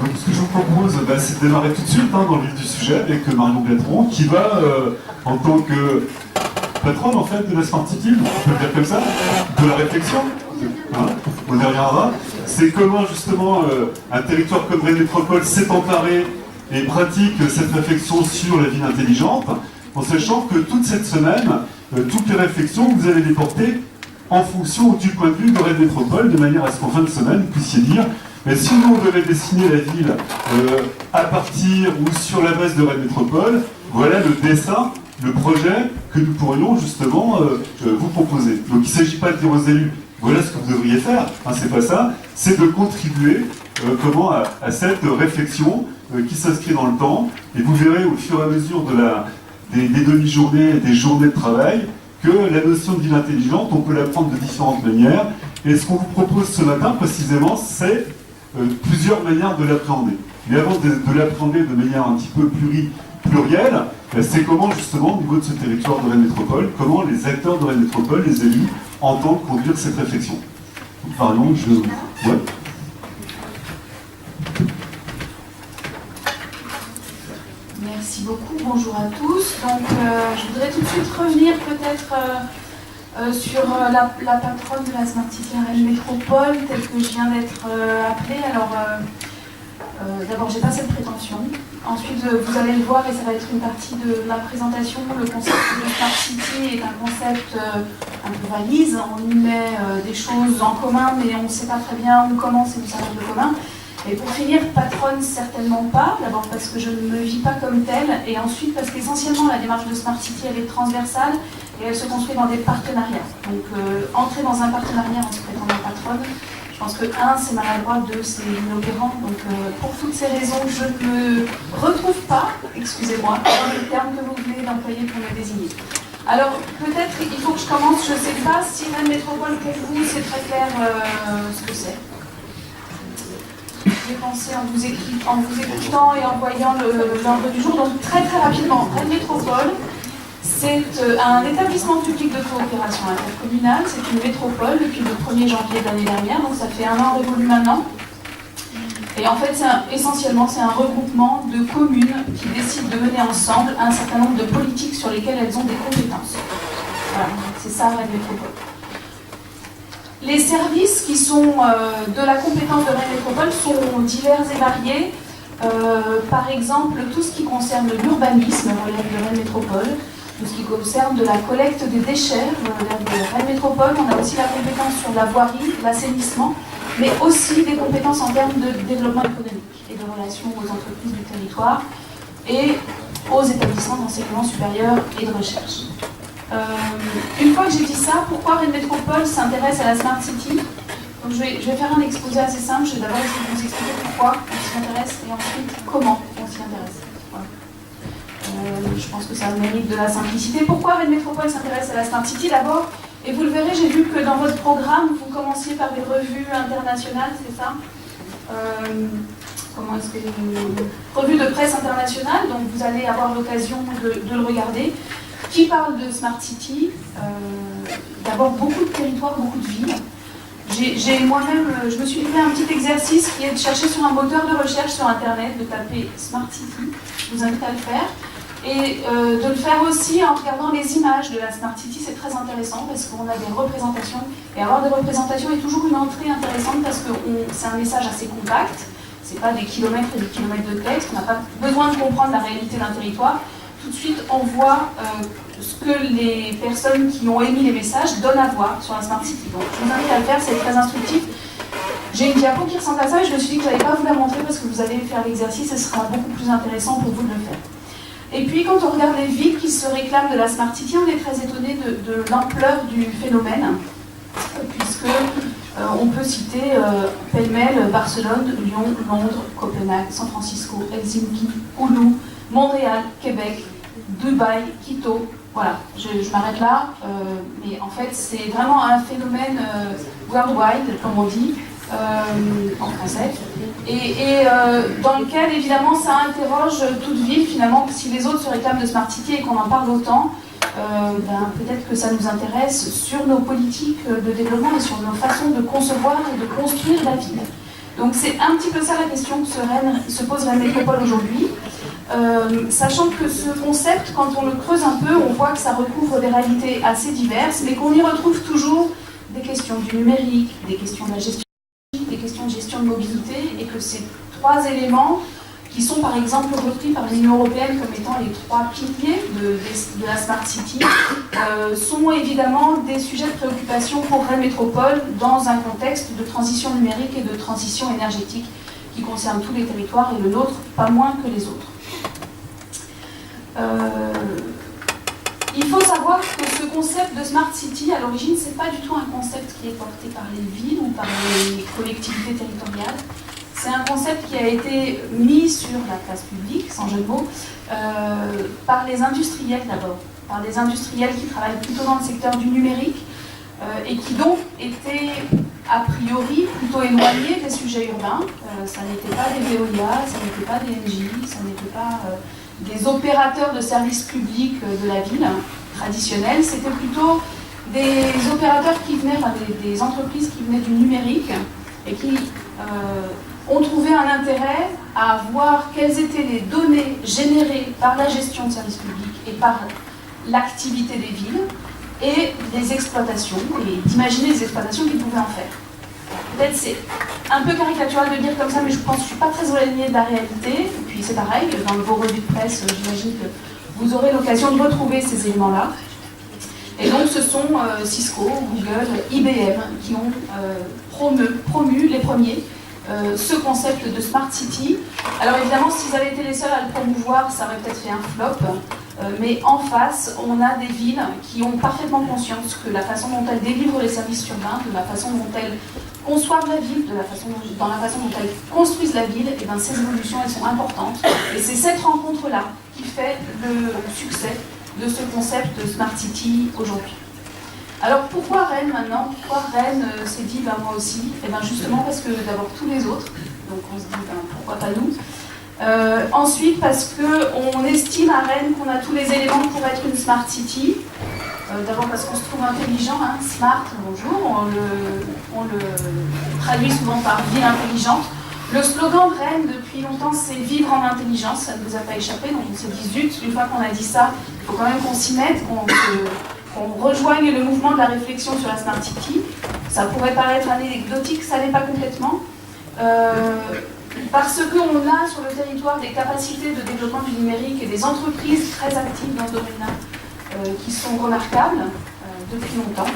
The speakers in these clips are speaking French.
Donc ce que je vous propose, c'est de démarrer tout de suite dans le vif du sujet avec Marion Bertrand, qui va, en tant que patronne en fait de la Smart City, on peut le dire comme ça, de la réflexion, hein, on y reviendra. C'est comment justement un territoire comme Rennes Métropole s'est emparé et pratique cette réflexion sur la ville intelligente, en sachant que toute cette semaine, toutes les réflexions, vous allez les porter en fonction du point de vue de Rennes Métropole, de manière à ce qu'en fin de semaine, vous puissiez dire, mais si nous on devait dessiner la ville à partir ou sur la base de Rennes Métropole, voilà le dessin, le projet que nous pourrions justement vous proposer. Donc il ne s'agit pas de dire aux élus, voilà ce que vous devriez faire, hein, c'est pas ça, c'est de contribuer à cette réflexion qui s'inscrit dans le temps, et vous verrez au fur et à mesure des demi-journées et des journées de travail que la notion de ville intelligente, on peut la prendre de différentes manières, et ce qu'on vous propose ce matin précisément, c'est plusieurs manières de l'appréhender. Mais avant de l'appréhender de manière un petit peu plurielle, c'est comment justement au niveau de ce territoire de Rennes Métropole, comment les acteurs de Rennes Métropole, les élus, entendent conduire cette réflexion. Donc, pardon, ouais. Merci beaucoup, bonjour à tous. Donc je voudrais tout de suite revenir peut-être sur la patronne de la Smart City Rennes Métropole, telle que je viens d'être appelée. Alors d'abord, j'ai pas cette prétention. Ensuite, vous allez le voir et ça va être une partie de ma présentation. Le concept de Smart City est un concept un peu valise. On y met des choses en commun, mais on ne sait pas très bien où commence et où s'arrête le commun. Et pour finir, patronne, certainement pas. D'abord parce que je ne me vis pas comme telle, et ensuite parce qu'essentiellement la démarche de Smart City, elle est transversale et elle se construit dans des partenariats. Donc entrer dans un partenariat en se prétendant patronne, je pense que 1, c'est maladroit, 2, c'est inopérant. Donc pour toutes ces raisons, je ne me retrouve pas, excusez-moi, dans le terme que vous venez d'employer pour me désigner. Alors peut-être il faut que je commence, je ne sais pas si Rennes Métropole pour vous c'est très clair ce que c'est. J'ai pensé en vous écoutant et en voyant l'ordre du jour. Donc très rapidement, Rennes Métropole, c'est un établissement public de coopération intercommunale, c'est une métropole depuis le 1er janvier de l'année dernière, donc ça fait 1 an révolu maintenant. Et en fait, essentiellement, c'est un regroupement de communes qui décident de mener ensemble un certain nombre de politiques sur lesquelles elles ont des compétences. Voilà, c'est ça Rennes Métropole. Les services qui sont de la compétence de Rennes Métropole sont divers et variés. Par exemple, tout ce qui concerne l'urbanisme relève de Rennes Métropole. Tout ce qui concerne de la collecte des déchets relève de Rennes Métropole. On a aussi la compétence sur la voirie, l'assainissement, mais aussi des compétences en termes de développement économique et de relations aux entreprises du territoire et aux établissements d'enseignement supérieur et de recherche. Une fois que j'ai dit ça, pourquoi Rennes Métropole s'intéresse à la Smart City? Donc je vais faire un exposé assez simple. Je vais d'abord essayer de vous expliquer pourquoi on s'y intéresse et ensuite comment on s'y intéresse. Voilà. Je pense que ça mérite de la simplicité. Pourquoi Rennes Métropole s'intéresse à la Smart City? D'abord, et vous le verrez, j'ai vu que dans votre programme, vous commenciez par des revues internationales, c'est ça? Comment est-ce que revue de presse internationale, donc vous allez avoir l'occasion de le regarder. Qui parle de Smart City? D'abord beaucoup de territoires, beaucoup de villes. Moi-même, je me suis fait un petit exercice qui est de chercher sur un moteur de recherche sur Internet, de taper Smart City. Je vous invite à le faire. Et de le faire aussi en regardant les images de la Smart City, c'est très intéressant parce qu'on a des représentations. Et avoir des représentations est toujours une entrée intéressante parce que c'est un message assez compact. C'est pas des kilomètres et des kilomètres de texte. On n'a pas besoin de comprendre la réalité d'un territoire. Tout de suite, on voit ce que les personnes qui ont émis les messages donnent à voir sur la Smart City. Donc, je vous invite à le faire, c'est très instructif. J'ai une diapo qui ressemble à ça et je me suis dit que je n'allais pas vous la montrer parce que vous allez faire l'exercice et ce sera beaucoup plus intéressant pour vous de le faire. Et puis, quand on regarde les villes qui se réclament de la Smart City, on est très étonné de l'ampleur du phénomène, puisque on peut citer pêle-mêle Barcelone, Lyon, Londres, Copenhague, San Francisco, Helsinki, Oulu, Montréal, Québec, Dubaï, Quito. Voilà, je m'arrête là, mais en fait c'est vraiment un phénomène worldwide, comme on dit, en français, et dans lequel évidemment ça interroge toute ville finalement. Si les autres se réclament de Smart City et qu'on en parle autant, peut-être que ça nous intéresse sur nos politiques de développement et sur nos façons de concevoir et de construire la ville. Donc c'est un petit peu ça la question que se pose Rennes Métropole aujourd'hui. Sachant que ce concept, quand on le creuse un peu, on voit que ça recouvre des réalités assez diverses, mais qu'on y retrouve toujours des questions du numérique, des questions de la gestion, des questions de gestion de mobilité, et que ces trois éléments, qui sont par exemple repris par l'Union européenne comme étant les trois piliers de la Smart City, sont évidemment des sujets de préoccupation pour Rennes Métropole dans un contexte de transition numérique et de transition énergétique qui concerne tous les territoires et le nôtre pas moins que les autres. Il faut savoir que ce concept de Smart City, à l'origine, c'est pas du tout un concept qui est porté par les villes ou par les collectivités territoriales. C'est un concept qui a été mis sur la place publique, sans jeu de mots, par les industriels d'abord, par des industriels qui travaillent plutôt dans le secteur du numérique et qui donc étaient a priori plutôt éloignés des sujets urbains. Ça n'était pas des Veolia, ça n'était pas des Engie, ça n'était pas des opérateurs de services publics de la ville traditionnels, c'était plutôt des opérateurs qui venaient, enfin, des entreprises qui venaient du numérique et qui ont trouvé un intérêt à voir quelles étaient les données générées par la gestion de services publics et par l'activité des villes et les exploitations, et d'imaginer les exploitations qu'ils pouvaient en faire. Peut-être c'est un peu caricatural de dire comme ça, mais je pense que je ne suis pas très éloignée de la réalité. Et puis c'est pareil, dans vos revues de presse, j'imagine que vous aurez l'occasion de retrouver ces éléments-là. Et donc ce sont Cisco, Google, IBM qui ont promu les premiers ce concept de Smart City. Alors évidemment, s'ils avaient été les seuls à le promouvoir, ça aurait peut-être fait un flop. Mais en face, on a des villes qui ont parfaitement conscience que la façon dont elles délivrent les services urbains, de la façon dont elles conçoivent la ville, dans la façon dont elles construisent la ville, et bien ces évolutions, elles sont importantes. Et c'est cette rencontre-là qui fait le succès de ce concept de Smart City aujourd'hui. Alors pourquoi Rennes maintenant? Pourquoi Rennes s'est dit moi aussi? Et bien justement parce que d'abord tous les autres, donc on se dit pourquoi pas nous. Ensuite parce qu'on estime à Rennes qu'on a tous les éléments pour être une Smart City. D'abord parce qu'on se trouve intelligent, hein, smart, bonjour, on le traduit souvent par ville intelligente. Le slogan de Rennes depuis longtemps c'est vivre en intelligence, ça ne vous a pas échappé, donc on s'est dit zut, une fois qu'on a dit ça, il faut quand même qu'on s'y mette, qu'on rejoigne le mouvement de la réflexion sur la Smart City. Ça pourrait paraître anecdotique, ça n'est pas complètement. Parce qu'on a sur le territoire des capacités de développement du numérique et des entreprises très actives dans ce domaine-là, qui sont remarquables depuis longtemps.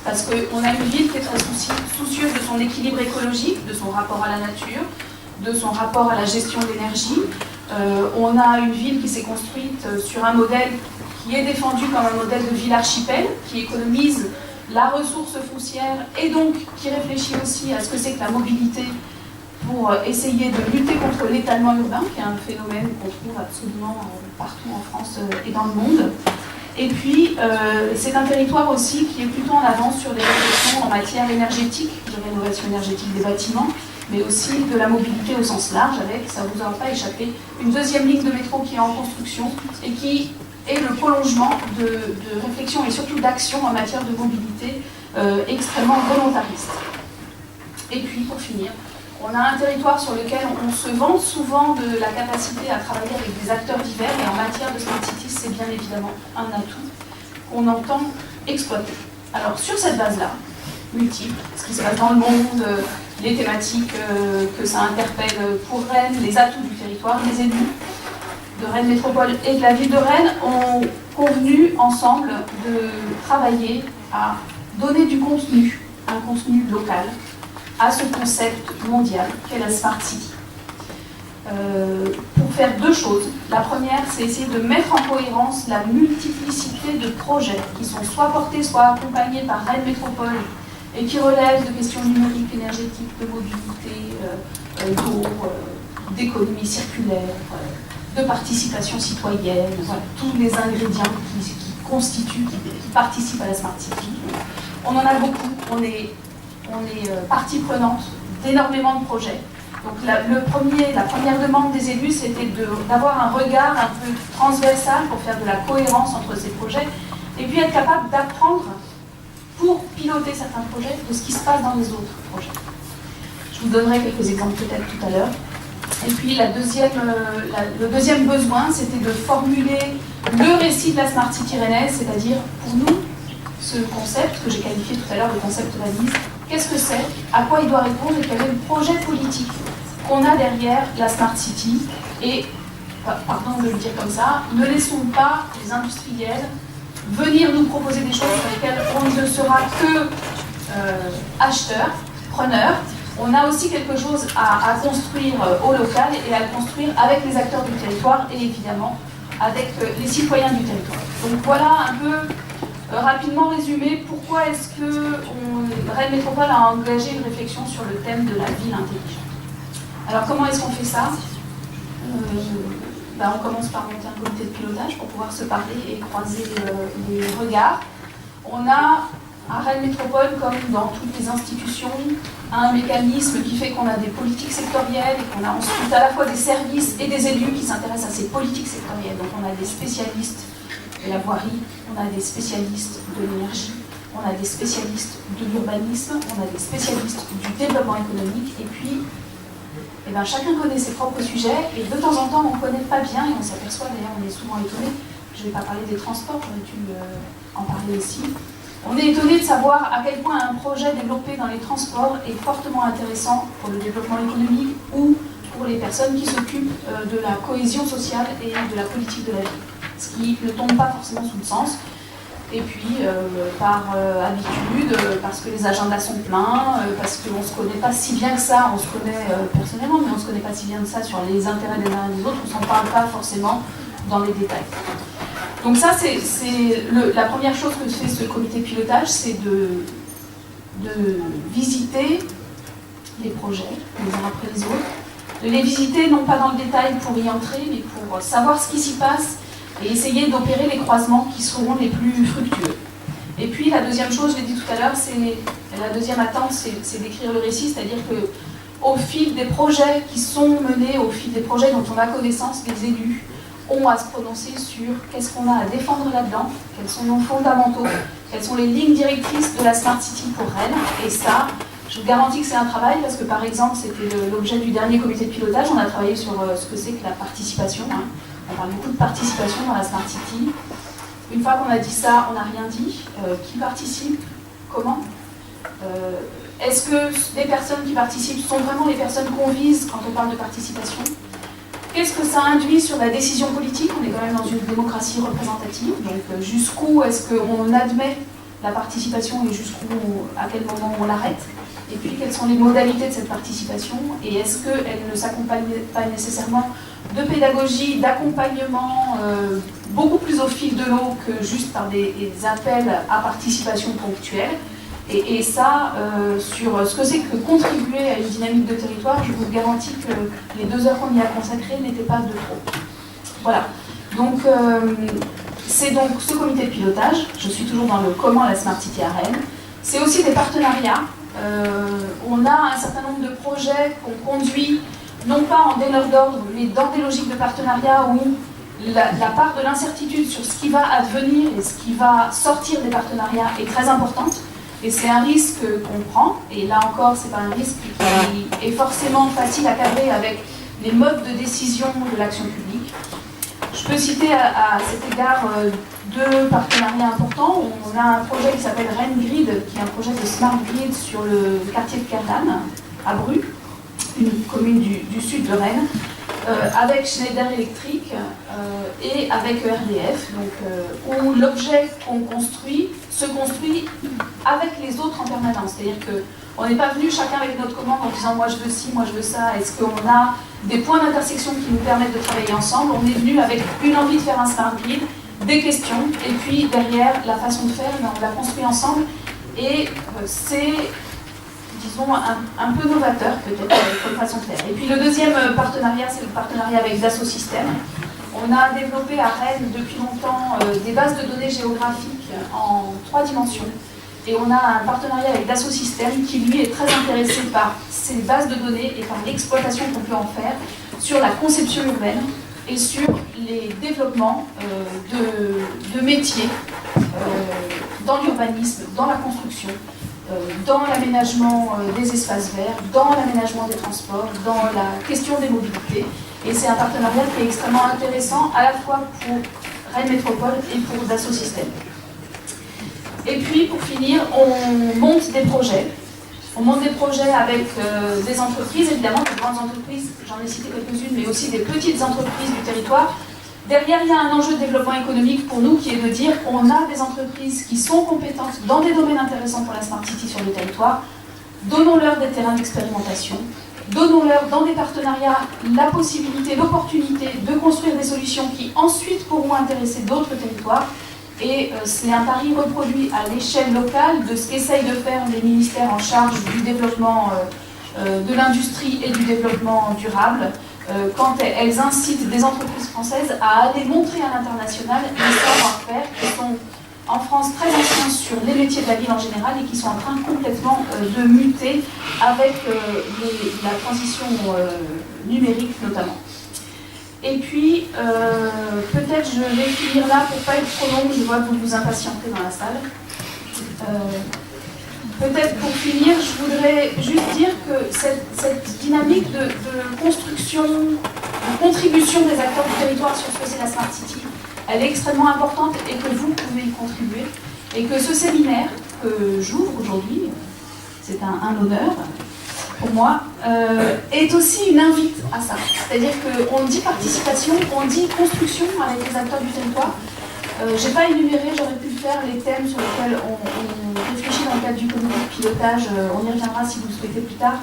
Parce qu'on a une ville qui est très soucieuse de son équilibre écologique, de son rapport à la nature, de son rapport à la gestion de l'énergie. On a une ville qui s'est construite sur un modèle qui est défendu comme un modèle de ville archipel, qui économise la ressource foncière et donc qui réfléchit aussi à ce que c'est que la mobilité pour essayer de lutter contre l'étalement urbain, qui est un phénomène qu'on trouve absolument partout en France et dans le monde. Et puis, c'est un territoire aussi qui est plutôt en avance sur les réflexions en matière énergétique, de rénovation énergétique des bâtiments, mais aussi de la mobilité au sens large, avec, ça ne vous aura pas échappé, une deuxième ligne de métro qui est en construction et qui est le prolongement de réflexion et surtout d'action en matière de mobilité extrêmement volontariste. Et puis, pour finir, on a un territoire sur lequel on se vante souvent de la capacité à travailler avec des acteurs divers, et en matière de Smart City, c'est bien évidemment un atout qu'on entend exploiter. Alors sur cette base-là, multiple, ce qui se passe dans le monde, les thématiques que ça interpelle pour Rennes, les atouts du territoire, les élus de Rennes Métropole et de la ville de Rennes ont convenu ensemble de travailler à donner du contenu, un contenu local, à ce concept mondial qu'est la Smart City. Pour faire deux choses. La première, c'est essayer de mettre en cohérence la multiplicité de projets qui sont soit portés, soit accompagnés par Rennes Métropole et qui relèvent de questions numériques, énergétiques, de mobilité, d'eau, d'économie circulaire, de participation citoyenne, voilà, tous les ingrédients qui constituent, qui participent à la Smart City. On en a beaucoup, on est partie prenante d'énormément de projets. Donc la première demande des élus, c'était d'avoir un regard un peu transversal pour faire de la cohérence entre ces projets et puis être capable d'apprendre pour piloter certains projets de ce qui se passe dans les autres projets. Je Je vous donnerai quelques exemples peut-être tout à l'heure. Et puis le deuxième besoin, c'était de formuler le récit de la Smart City rennaise, c'est-à-dire pour nous, ce concept que j'ai qualifié tout à l'heure de concept valise, qu'est-ce que c'est, à quoi il doit répondre et quel est le projet politique qu'on a derrière la Smart City. Et, pardon de le dire comme ça, ne laissons pas les industriels venir nous proposer des choses sur lesquelles on ne sera que acheteur, preneur. On a aussi quelque chose à construire au local et à le construire avec les acteurs du territoire et évidemment avec les citoyens du territoire. Donc voilà un peu rapidement résumé pourquoi est-ce que Rennes Métropole a engagé une réflexion sur le thème de la ville intelligente. Alors comment est-ce qu'on fait ça? On commence par monter un comité de pilotage pour pouvoir se parler et croiser les regards. On a à Rennes Métropole, comme dans toutes les institutions, un mécanisme qui fait qu'on a des politiques sectorielles et qu'on a ensuite à la fois des services et des élus qui s'intéressent à ces politiques sectorielles. Donc on a des spécialistes de la voirie, on a des spécialistes de l'énergie, on a des spécialistes de l'urbanisme, on a des spécialistes du développement économique et puis chacun connaît ses propres sujets et de temps en temps on ne connaît pas bien et on s'aperçoit, d'ailleurs on est souvent étonné, je ne vais pas parler des transports, j'aurais dû en parler ici. On est étonné de savoir à quel point un projet développé dans les transports est fortement intéressant pour le développement économique ou pour les personnes qui s'occupent de la cohésion sociale et de la politique de la ville. Ce qui ne tombe pas forcément sous le sens. Et puis, par habitude, parce que les agendas sont pleins, parce qu'on ne se connaît pas si bien que ça, on se connaît personnellement, mais on ne se connaît pas si bien que ça sur les intérêts des uns et des autres, on ne s'en parle pas forcément dans les détails. Donc ça, c'est la première chose que fait ce comité de pilotage, c'est de visiter les projets, les uns après les autres, de les visiter non pas dans le détail pour y entrer, mais pour savoir ce qui s'y passe et essayer d'opérer les croisements qui seront les plus fructueux. Et puis la deuxième chose, je l'ai dit tout à l'heure, la deuxième attente, c'est d'écrire le récit, c'est-à-dire qu'au fil des projets qui sont menés, au fil des projets dont on a connaissance, les élus ont à se prononcer sur qu'est-ce qu'on a à défendre là-dedans, quels sont nos fondamentaux, quelles sont les lignes directrices de la Smart City pour Rennes. Et ça, je vous garantis que c'est un travail parce que par exemple, c'était l'objet du dernier comité de pilotage, on a travaillé sur ce que c'est que la participation. On parle beaucoup de participation dans la Smart City. Une fois qu'on a dit ça, on n'a rien dit. Qui participe? Comment? Est-ce que les personnes qui participent sont vraiment les personnes qu'on vise quand on parle de participation? Qu'est-ce que ça induit sur la décision politique? On est quand même dans une démocratie représentative, donc jusqu'où est-ce qu'on admet la participation et à quel moment on l'arrête? Et puis quelles sont les modalités de cette participation? Et est-ce qu'elle ne s'accompagne pas nécessairement de pédagogie, d'accompagnement beaucoup plus au fil de l'eau que juste par des appels à participation ponctuelle? Et ça, sur ce que c'est que contribuer à une dynamique de territoire, je vous garantis que les 2 heures qu'on y a consacrées n'étaient pas de trop. Voilà. Donc, c'est donc ce comité de pilotage. Je suis toujours dans le comment la Smart City à Rennes. C'est aussi des partenariats. On a un certain nombre de projets qu'on conduit, non pas en donneur d'ordre, mais dans des logiques de partenariat où la part de l'incertitude sur ce qui va advenir et ce qui va sortir des partenariats est très importante. Et c'est un risque qu'on prend, et là encore, c'est pas un risque qui est forcément facile à cadrer avec les modes de décision de l'action publique. Je peux citer à cet égard 2 partenariats importants. On a un projet qui s'appelle Rennes Grid, qui est un projet de Smart Grid sur le quartier de Kerdan, à Bru, une commune du sud de Rennes, avec Schneider Electric et avec ERDF, donc, où l'objet qu'on construit se construit avec les autres en permanence. C'est-à-dire qu'on n'est pas venu chacun avec notre commande en disant moi je veux ci, moi je veux ça, est-ce qu'on a des points d'intersection qui nous permettent de travailler ensemble? On est venu avec une envie de faire un smart grid, des questions, et puis derrière la façon de faire, on l'a construit ensemble, et c'est, disons, un peu novateur peut-être comme façon de faire. Et puis le deuxième partenariat, c'est le partenariat avec Dassault Systèmes. On a développé à Rennes depuis longtemps des bases de données géographiques en 3 dimensions. Et on a un partenariat avec Dassault Systèmes qui lui est très intéressé par ces bases de données et par l'exploitation qu'on peut en faire sur la conception urbaine et sur les développements de métiers dans l'urbanisme, dans la construction, dans l'aménagement des espaces verts, dans l'aménagement des transports, dans la question des mobilités. Et c'est un partenariat qui est extrêmement intéressant à la fois pour Rennes Métropole et pour Dassault Systèmes. Et puis pour finir, on monte des projets. On monte des projets avec des entreprises, évidemment, des grandes entreprises, j'en ai cité quelques-unes, mais aussi des petites entreprises du territoire. Derrière, il y a un enjeu de développement économique pour nous qui est de dire qu'on a des entreprises qui sont compétentes dans des domaines intéressants pour la Smart City sur le territoire. Donnons-leur des terrains d'expérimentation. Donnons-leur dans des partenariats la possibilité, l'opportunité de construire des solutions qui ensuite pourront intéresser d'autres territoires. Et c'est un pari reproduit à l'échelle locale de ce qu'essayent de faire les ministères en charge du développement de l'industrie et du développement durable, quand elles incitent des entreprises françaises à aller montrer à l'international les savoir-faire qui sont en France très anciens sur les métiers de la ville en général et qui sont en train complètement de muter avec la transition numérique notamment. Et puis, peut-être je vais finir là pour ne pas être trop longue, je vois que vous vous impatientez dans la salle. Peut-être pour finir, je voudrais juste dire que cette dynamique de construction, de contribution des acteurs du territoire sur ce que c'est la Smart City, elle est extrêmement importante et que vous pouvez y contribuer. Et que ce séminaire que j'ouvre aujourd'hui, c'est un honneur pour moi, est aussi une invite à ça. C'est-à-dire qu'on dit participation, on dit construction avec les acteurs du territoire. Je n'ai pas énuméré, j'aurais pu faire les thèmes sur lesquels on réfléchit dans le cadre du comité de pilotage, on y reviendra si vous le souhaitez plus tard.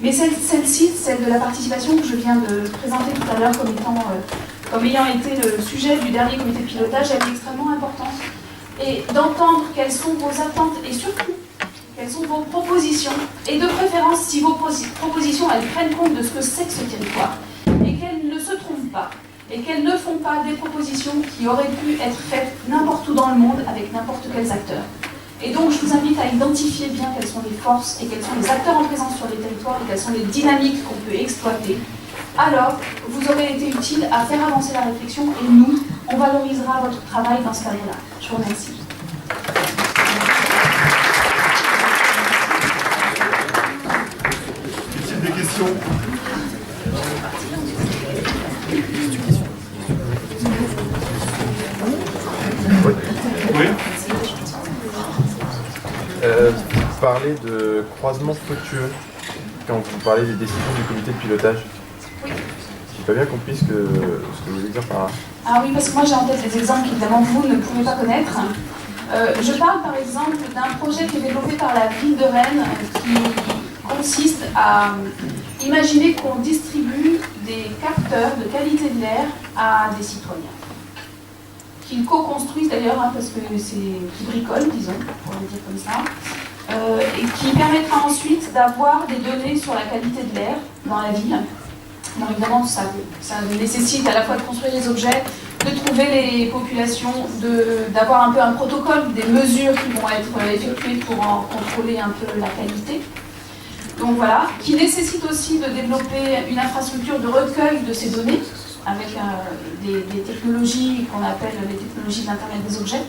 Mais celle-ci, celle de la participation que je viens de présenter tout à l'heure comme ayant été le sujet du dernier comité de pilotage, elle est extrêmement importante. Et d'entendre quelles sont vos attentes et surtout, quelles sont vos propositions, et de préférence si vos propositions elles prennent compte de ce que c'est que ce territoire, et qu'elles ne se trompent pas, et qu'elles ne font pas des propositions qui auraient pu être faites n'importe où dans le monde avec n'importe quels acteurs. Et donc je vous invite à identifier bien quelles sont les forces et quels sont les acteurs en présence sur les territoires et quelles sont les dynamiques qu'on peut exploiter. Alors, vous aurez été utile à faire avancer la réflexion et nous, on valorisera votre travail dans ce cadre-là. Je vous remercie. Des questions? Oui. Vous parlez de croisement fructueux quand vous parlez des décisions du comité de pilotage. Oui. J'ai pas bien compris ce que vous voulez dire par là. Ah oui, parce que moi j'ai en tête des exemples qu'évidemment vous ne pouvez pas connaître. Je parle par exemple d'un projet qui est développé par la ville de Rennes qui consiste à imaginer qu'on distribue des capteurs de qualité de l'air à des citoyens. Qu'ils co-construisent d'ailleurs, parce que c'est qui bricolent, disons, pour le dire comme ça, et qui permettra ensuite d'avoir des données sur la qualité de l'air dans la ville. Alors évidemment, ça nécessite à la fois de construire les objets, de trouver les populations, d'avoir un peu un protocole, des mesures qui vont être effectuées pour en contrôler un peu la qualité. Donc voilà, qui nécessite aussi de développer une infrastructure de recueil de ces données avec des technologies qu'on appelle les technologies de l'Internet des objets,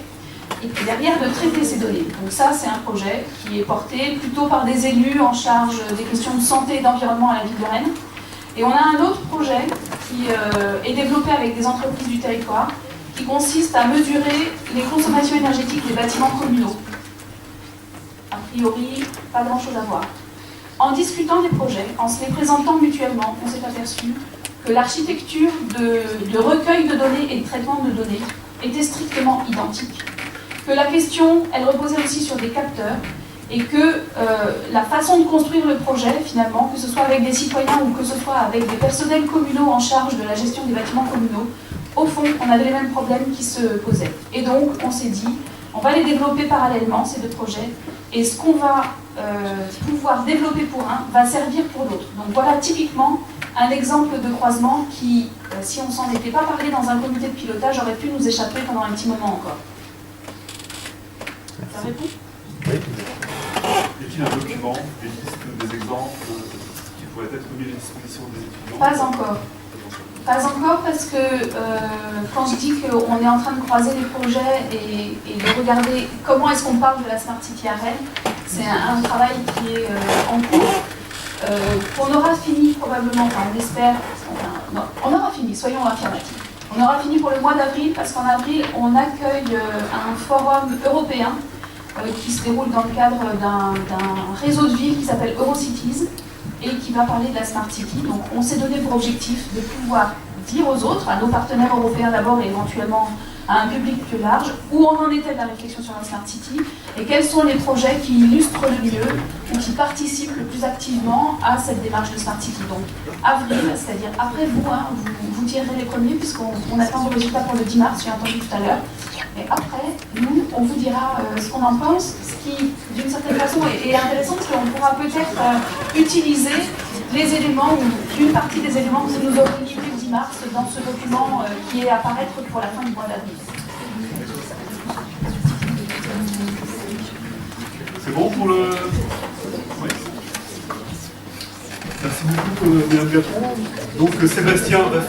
et puis derrière de traiter ces données. Donc ça, c'est un projet qui est porté plutôt par des élus en charge des questions de santé et d'environnement à la ville de Rennes. Et on a un autre projet qui est développé avec des entreprises du territoire, qui consiste à mesurer les consommations énergétiques des bâtiments communaux. A priori, pas grand-chose à voir. En discutant des projets, en se les présentant mutuellement, on s'est aperçu que l'architecture de recueil de données et de traitement de données était strictement identique. Que la question, elle reposait aussi sur des capteurs, et que la façon de construire le projet, finalement, que ce soit avec des citoyens ou que ce soit avec des personnels communaux en charge de la gestion des bâtiments communaux, au fond, on avait les mêmes problèmes qui se posaient. Et donc, on s'est dit, on va les développer parallèlement, ces deux projets, et ce qu'on va pouvoir développer pour un va servir pour l'autre. Donc voilà typiquement un exemple de croisement qui, si on s'en était pas parlé dans un comité de pilotage, aurait pu nous échapper pendant un petit moment encore. Ça répond ? Oui. Est-il un document, des listes, des exemples qui pourraient être mis à la disposition des étudiants? Pas encore. Pas encore parce que quand je dis qu'on est en train de croiser les projets et de regarder comment est-ce qu'on parle de la Smart City à Rennes, C'est un travail qui est en cours, qu'on aura fini probablement, enfin on espère, on aura fini, soyons affirmatifs. On aura fini pour le mois d'avril, parce qu'en avril, on accueille un forum européen qui se déroule dans le cadre d'un réseau de villes qui s'appelle Eurocities et qui va parler de la Smart City. Donc on s'est donné pour objectif de pouvoir dire aux autres, à nos partenaires européens d'abord et éventuellement à un public plus large, où on en était de la réflexion sur la Smart City et quels sont les projets qui illustrent le mieux ou qui participent le plus activement à cette démarche de Smart City. Donc avril, c'est-à-dire après vous, vous tirerez les premiers puisqu'on attend vos résultats pour le 10 mars, j'ai entendu tout à l'heure. Et après, nous, on vous dira ce qu'on en pense, ce qui, d'une certaine façon, est intéressant parce qu'on pourra peut-être utiliser les éléments ou une partie des éléments que vous nous aurez livrés le 10 mars dans ce document qui est à apparaître pour la fin du mois d'avril. C'est bon pour le... Oui. Merci beaucoup, Mme Gatron. Donc Sébastien va